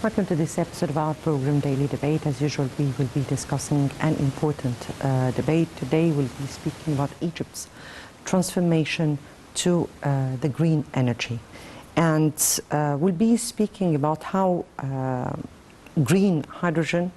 Welcome to this episode of our program, Daily Debate. As usual, we will be discussing an important debate. Today, we'll be speaking about Egypt's transformation to the green energy. And we'll be speaking about how green hydrogen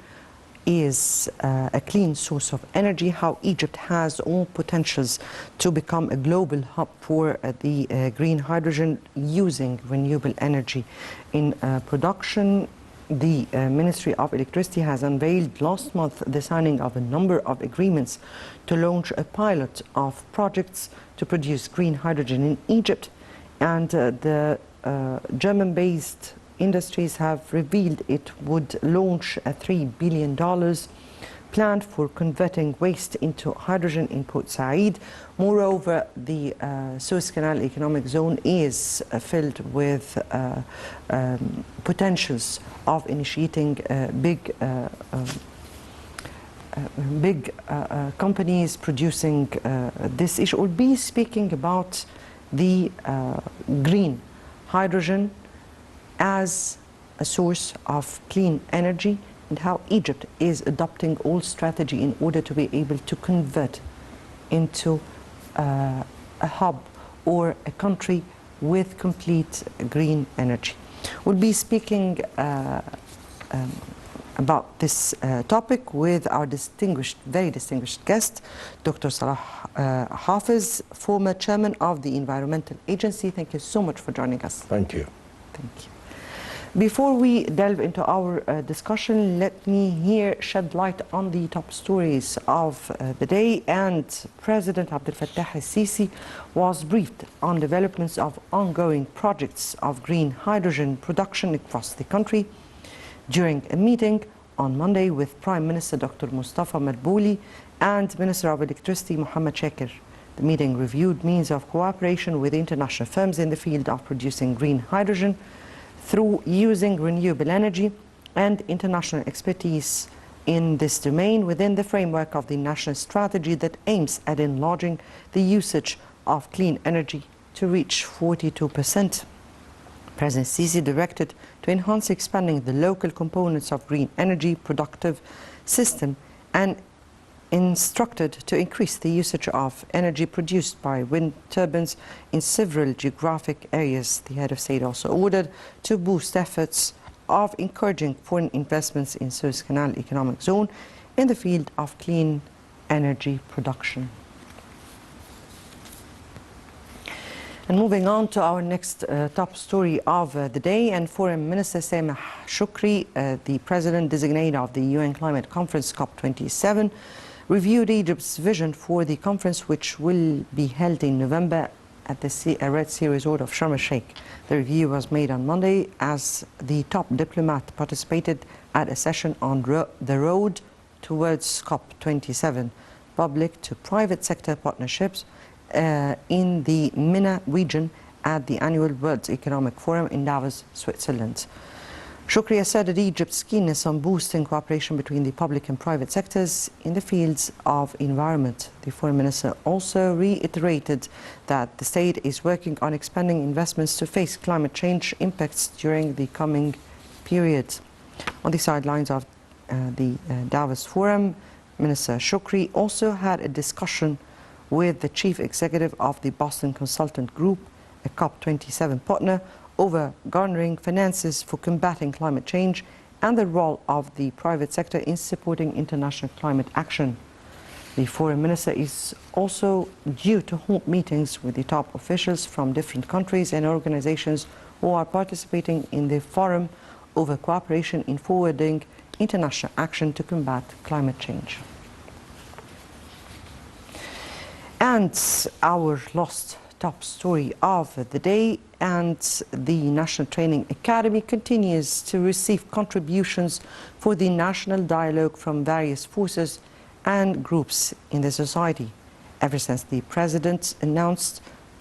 is a clean source of energy, how Egypt has all potentials to become a global hub for the green hydrogen using renewable energy in production. The Ministry of Electricity has unveiled last month the signing of a number of agreements to launch a pilot of projects to produce green hydrogen in Egypt. And the German-based industries have revealed it would launch a $3 billion plan for converting waste into hydrogen in Port Said. Moreover, the Suez Canal Economic Zone is filled with potentials of initiating big companies producing this issue. We'll be speaking about the green hydrogen as a source of clean energy and how Egypt is adopting all strategy in order to be able to convert into a hub or a country with complete green energy. We'll be speaking about this topic with our very distinguished guest, Dr. Salah Hafiz, former chairman of the Environmental Agency. Thank you so much for joining us. Thank you. Thank you. Before we delve into our discussion, let me here shed light on the top stories of the day. And President Abdel Fattah al-Sisi was briefed on developments of ongoing projects of green hydrogen production across the country during a meeting on Monday with Prime Minister Dr. Mustafa Madbouli and Minister of Electricity Mohammed Shakir. The meeting reviewed means of cooperation with international firms in the field of producing green hydrogen through using renewable energy and international expertise in this domain within the framework of the national strategy that aims at enlarging the usage of clean energy to reach 42%. President Sisi directed to enhance expanding the local components of green energy productive system and instructed to increase the usage of energy produced by wind turbines in several geographic areas. The head of state also ordered to boost efforts of encouraging foreign investments in Suez Canal Economic Zone in the field of clean energy production. And moving on to our next top story of the day, and Foreign Minister Sameh Shoukry, the President-designate of the UN Climate Conference COP27, reviewed Egypt's vision for the conference, which will be held in November at the Red Sea Resort of Sharm el-Sheikh. The review was made on Monday as the top diplomat participated at a session on the road towards COP27, public to private sector partnerships in the MENA region at the annual World Economic Forum in Davos, Switzerland. Shoukry asserted Egypt's keenness on boosting cooperation between the public and private sectors in the fields of environment. The foreign minister also reiterated that the state is working on expanding investments to face climate change impacts during the coming period. On the sidelines of the Davos Forum, Minister Shoukry also had a discussion with the chief executive of the Boston Consultant Group, a COP27 partner, over garnering finances for combating climate change and the role of the private sector in supporting international climate action. The foreign minister is also due to hold meetings with the top officials from different countries and organizations who are participating in the forum over cooperation in forwarding international action to combat climate change. And our last top story of the day, and the National Training Academy continues to receive contributions for the national dialogue from various forces and groups in the society. Ever since the President Abdel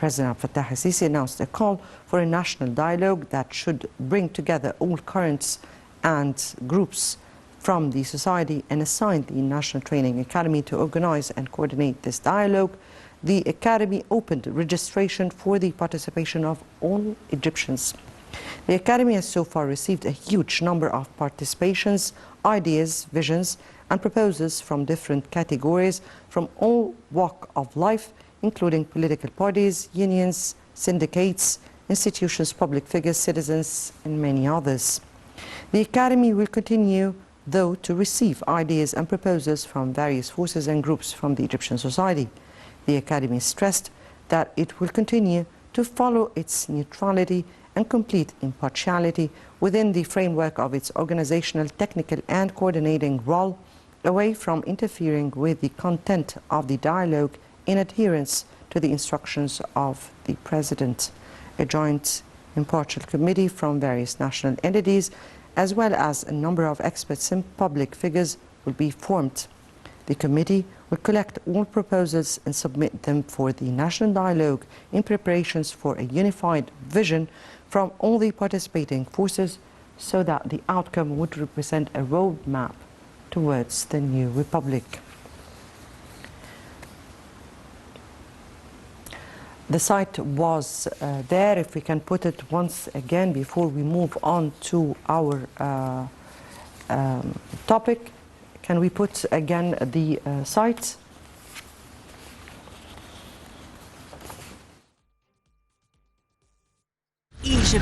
Fattah al-Sisi announced a call for a national dialogue that should bring together all currents and groups from the society and assigned the National Training Academy to organize and coordinate this dialogue, the Academy opened registration for the participation of all Egyptians. The Academy has so far received a huge number of participations, ideas, visions and proposals from different categories from all walks of life, including political parties, unions, syndicates, institutions, public figures, citizens and many others. The Academy will continue, though, to receive ideas and proposals from various forces and groups from the Egyptian society. The Academy stressed that it will continue to follow its neutrality and complete impartiality within the framework of its organizational, technical and coordinating role, away from interfering with the content of the dialogue in adherence to the instructions of the President. A joint impartial committee from various national entities, as well as a number of experts and public figures, will be formed. The committee will collect all proposals and submit them for the national dialogue in preparations for a unified vision from all the participating forces, so that the outcome would represent a roadmap towards the new republic. The site was there, if we can put it once again before we move on to our topic. Can we put again the site?